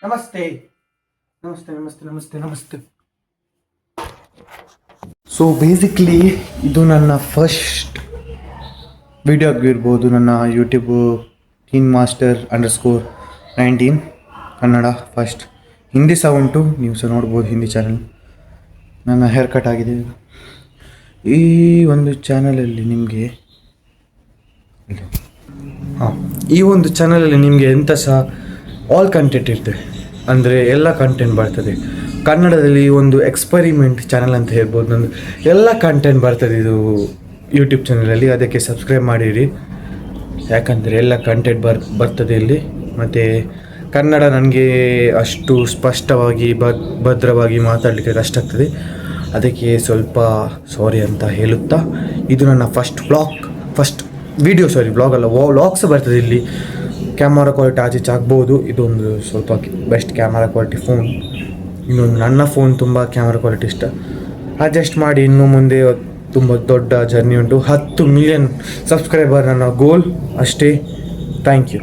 ನಮಸ್ತೆ ನಮಸ್ತೆ ನಮಸ್ತೆ ನಮಸ್ತೆ ನಮಸ್ತೆ. ಸೊ ಬೇಸಿಕ್ಲಿ ಇದು ನನ್ನ ಫಸ್ಟ್ ವಿಡಿಯೋ ಆಗಿರ್ಬೋದು. ನನ್ನ YouTube teen master _19 Kannada first. Hindi ಸಹ ಉಂಟು, ನೀವು ಸಹ ನೋಡ್ಬೋದು ಹಿಂದಿ ಚಾನಲ್. ನನ್ನ ಹೇರ್ ಕಟ್ ಆಗಿದೆ. ಈ ಒಂದು ಚಾನಲಲ್ಲಿ ನಿಮಗೆ ಈ ಒಂದು ಚಾನಲಲ್ಲಿ ನಿಮಗೆ ಎಂಥ ಸಹ ಆಲ್ ಕಂಟೆಂಟ್ ಇರ್ತದೆ, ಅಂದರೆ ಎಲ್ಲ ಕಂಟೆಂಟ್ ಬರ್ತದೆ. ಕನ್ನಡದಲ್ಲಿ ಒಂದು ಎಕ್ಸ್ಪರಿಮೆಂಟ್ ಚಾನಲ್ ಅಂತ ಹೇಳ್ಬೋದು. ನಂದು ಎಲ್ಲ ಕಂಟೆಂಟ್ ಬರ್ತದೆ ಇದು ಯೂಟ್ಯೂಬ್ ಚಾನಲಲ್ಲಿ. ಅದಕ್ಕೆ ಸಬ್ಸ್ಕ್ರೈಬ್ ಮಾಡಿರಿ, ಯಾಕಂದರೆ ಎಲ್ಲ ಕಂಟೆಂಟ್ ಬರ್ತದೆ ಇಲ್ಲಿ. ಮತ್ತು ಕನ್ನಡ ನನಗೆ ಅಷ್ಟು ಸ್ಪಷ್ಟವಾಗಿ ಭದ್ರವಾಗಿ ಮಾತಾಡಲಿಕ್ಕೆ ಕಷ್ಟ ಆಗ್ತದೆ, ಅದಕ್ಕೆ ಸ್ವಲ್ಪ ಸಾರಿ ಅಂತ ಹೇಳುತ್ತಾ, ಇದು ನನ್ನ ಫಸ್ಟ್ ವ್ಲಾಗ್ ಅಲ್ಲ, ವ್ಲಾಗ್ಸ್ ಬರ್ತದೆ ಇಲ್ಲಿ. ಕ್ಯಾಮರಾ ಕ್ವಾಲಿಟಿ ಆಚೆ ಆಗ್ಬೋದು. ಇದೊಂದು ಸ್ವಲ್ಪ ಬೆಸ್ಟ್ ಕ್ಯಾಮರಾ ಕ್ವಾಲಿಟಿ ಫೋನ್. ಇನ್ನೊಂದು ನನ್ನ ಫೋನ್ ತುಂಬ ಕ್ಯಾಮರಾ ಕ್ವಾಲಿಟಿ ಇಷ್ಟ. ಅಡ್ಜಸ್ಟ್ ಮಾಡಿ, ಇನ್ನು ಮುಂದೆ ತುಂಬ ದೊಡ್ಡ ಜರ್ನಿ ಉಂಟು. 10 ಮಿಲಿಯನ್ ಸಬ್ಸ್ಕ್ರೈಬರ್ ನನ್ನ ಗೋಲ್ ಅಷ್ಟೇ. Thank you.